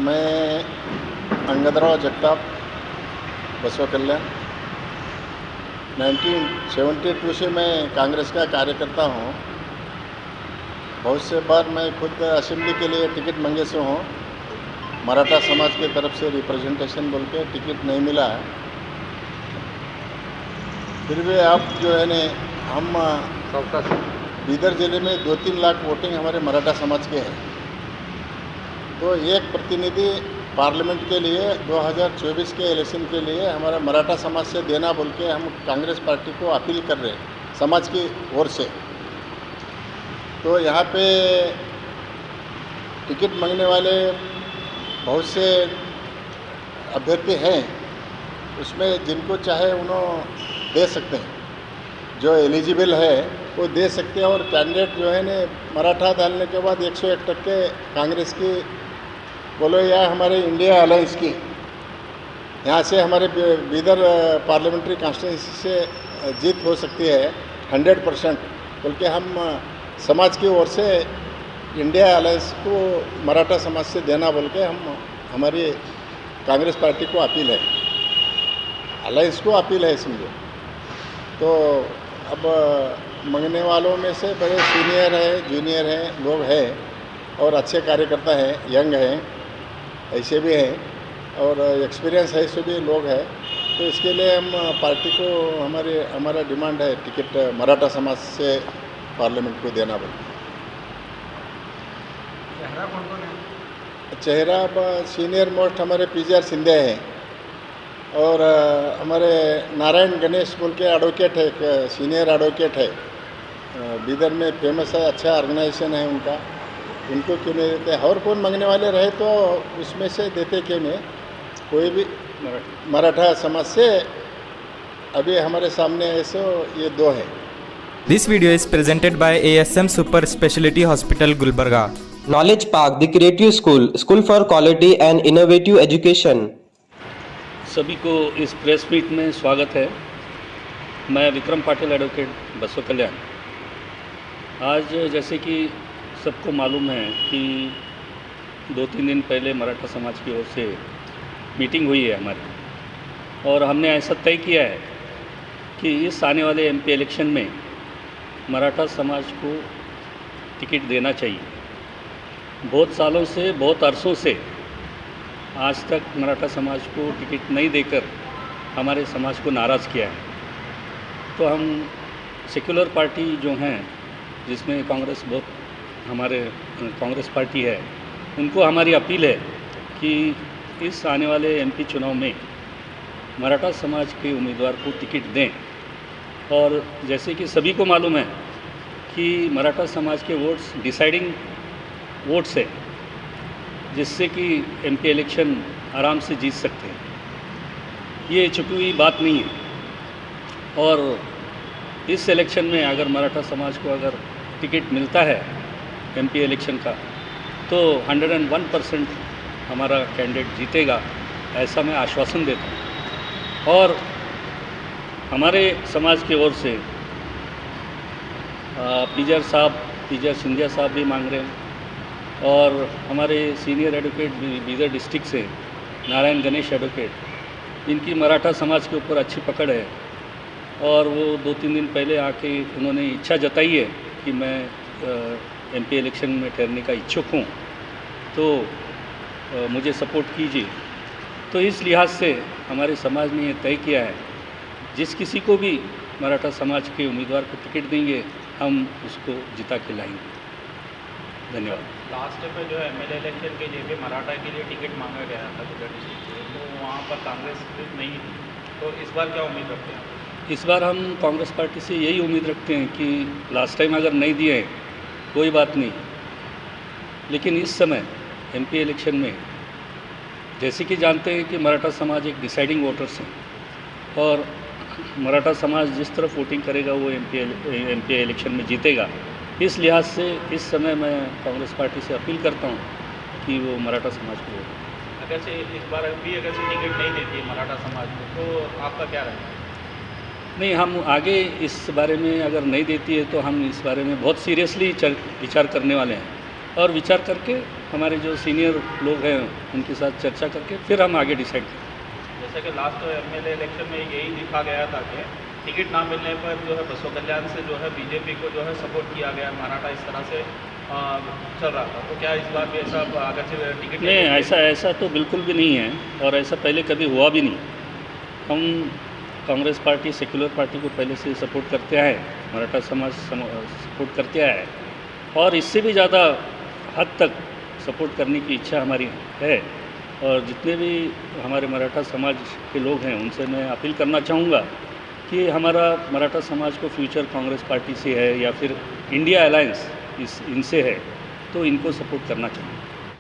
मैं अंगदराव जगताप बसवा कल्याण 1972 से मैं कांग्रेस का कार्यकर्ता हूँ। बहुत से बार मैं खुद असेंबली के लिए टिकट मांगे से हूँ। मराठा समाज की तरफ से रिप्रेजेंटेशन बोल के टिकट नहीं मिला है। फिर भी अब जो है ने हम बीदर ज़िले में 2-3 लाख वोटिंग हमारे मराठा समाज के हैं। तो एक प्रतिनिधि पार्लियामेंट के लिए 2024 के इलेक्शन के लिए हमारा मराठा समाज से देना बोल के हम कांग्रेस पार्टी को अपील कर रहे हैं समाज की ओर से। तो यहाँ पे टिकट मांगने वाले बहुत से अभ्यर्थी हैं, उसमें जिनको चाहे उन्होंने दे सकते हैं, जो एलिजिबल है वो दे सकते हैं। और कैंडिडेट जो है ने मराठा डालने के बाद 101% कांग्रेस की बोलो या हमारे इंडिया अलायंस की, यहाँ से हमारे बीदर पार्लियामेंट्री कॉन्स्टिट्यूंसी से जीत हो सकती है 100%। बल्कि हम समाज की ओर से इंडिया अलायंस को मराठा समाज से देना बोल के हम हमारी कांग्रेस पार्टी को अपील है, अलायंस को अपील है समझो। तो अब मांगने वालों में से बड़े सीनियर है, जूनियर हैं, लोग हैं और अच्छे कार्यकर्ता हैं, यंग हैं, ऐसे भी हैं और एक्सपीरियंस है, ऐसे भी लोग हैं। तो इसके लिए हम पार्टी को हमारा डिमांड है टिकट मराठा समाज से पार्लियामेंट को देना बोल। चेहरा कौन कौन है? चेहरा अब सीनियर मोस्ट हमारे पीजीआर सिंधे हैं और हमारे नारायण गणेश बोल के एडवोकेट है, एक सीनियर एडवोकेट है, बीदर में फेमस है, अच्छा ऑर्गेनाइजेशन है उनका। उनको क्यों नहीं देते? और कौन मांगने वाले रहे तो उसमें से देते क्यों नहीं? कोई भी मराठा समाज से अभी हमारे सामने ऐसे ये दो है। This video is presented by ASM Super Speciality Hospital Gulbarga. Knowledge Park, the Creative School, School for Quality and Innovative Education. सभी को इस प्रेस मीट में स्वागत है। मैं विक्रम पाटिल एडवोकेट बसवा कल्याण। आज जैसे कि सबको मालूम है कि 2-3 दिन पहले मराठा समाज की ओर से मीटिंग हुई है हमारी, और हमने ऐसा तय किया है कि इस आने वाले एमपी इलेक्शन में मराठा समाज को टिकट देना चाहिए। बहुत सालों से, बहुत अरसों से आज तक मराठा समाज को टिकट नहीं देकर हमारे समाज को नाराज़ किया है। तो हम सेक्युलर पार्टी जो हैं, जिसमें कांग्रेस बहुत हमारे कांग्रेस पार्टी है, उनको हमारी अपील है कि इस आने वाले एमपी चुनाव में मराठा समाज के उम्मीदवार को टिकट दें। और जैसे कि सभी को मालूम है कि मराठा समाज के वोट्स डिसाइडिंग वोट्स है, जिससे कि एमपी इलेक्शन आराम से जीत सकते हैं। ये छुपी हुई बात नहीं है। और इस इलेक्शन में अगर मराठा समाज को अगर टिकट मिलता है एमपी इलेक्शन का, तो 101% हमारा कैंडिडेट जीतेगा, ऐसा मैं आश्वासन देता हूँ। और हमारे समाज की ओर से पीजीआर सिंधिया साहब भी मांग रहे हैं, और हमारे सीनियर एडवोकेट बीदर डिस्ट्रिक्ट से नारायण गणेश एडवोकेट, इनकी मराठा समाज के ऊपर अच्छी पकड़ है। और वो 2-3 दिन पहले आके उन्होंने इच्छा जताई है कि मैं एमपी इलेक्शन में ठहरने का इच्छुक हूँ, तो मुझे सपोर्ट कीजिए। तो इस लिहाज से हमारे समाज ने ये तय किया है, जिस किसी को भी मराठा समाज के उम्मीदवार को टिकट देंगे, हम उसको जिता के लाएंगे। धन्यवाद। लास्ट पे जो एमएलए इलेक्शन के लिए भी मराठा के लिए टिकट मांगा गया था बीदर डिस्ट्रिक्ट से, तो वहाँ पर कांग्रेस नहीं थी। तो इस बार क्या उम्मीद रखते हैं? इस बार हम कांग्रेस पार्टी से यही उम्मीद रखते हैं कि लास्ट टाइम अगर नहीं दिए कोई बात नहीं, लेकिन इस समय एमपी इलेक्शन में जैसे कि जानते हैं कि मराठा समाज एक डिसाइडिंग वोटर्स हैं, और मराठा समाज जिस तरफ वोटिंग करेगा वो एमपी इलेक्शन में जीतेगा। इस लिहाज से इस समय मैं कांग्रेस पार्टी से अपील करता हूँ कि वो मराठा समाज को वोट दें। अगर से इस बार भी अगर से टिकट नहीं देती मराठा समाज को, तो आपका क्या रहेगा? नहीं, हम आगे इस बारे में अगर नहीं देती है तो हम इस बारे में बहुत सीरियसली विचार करने वाले हैं, और विचार करके हमारे जो सीनियर लोग हैं उनके साथ चर्चा करके फिर हम आगे डिसाइड करें। जैसे कि लास्ट एमएलए इलेक्शन में यही दिखा गया था कि टिकट ना मिलने पर जो है बसव कल्याण से जो है बीजेपी को जो है सपोर्ट किया गया, मराठा इस तरह से चल रहा था। तो क्या इस बार भी ऐसा अगर से टिकट नहीं, ऐसा तो बिल्कुल भी नहीं है और ऐसा पहले कभी हुआ भी नहीं। हम कांग्रेस पार्टी सेक्युलर पार्टी को पहले से सपोर्ट करते आए, मराठा समाज सपोर्ट करते आए और इससे भी ज़्यादा हद तक सपोर्ट करने की इच्छा हमारी है। और जितने भी हमारे मराठा समाज के लोग हैं उनसे मैं अपील करना चाहूँगा कि हमारा मराठा समाज को फ्यूचर कांग्रेस पार्टी से है या फिर इंडिया अलायंस इनसे है, तो इनको सपोर्ट करना चाहिए।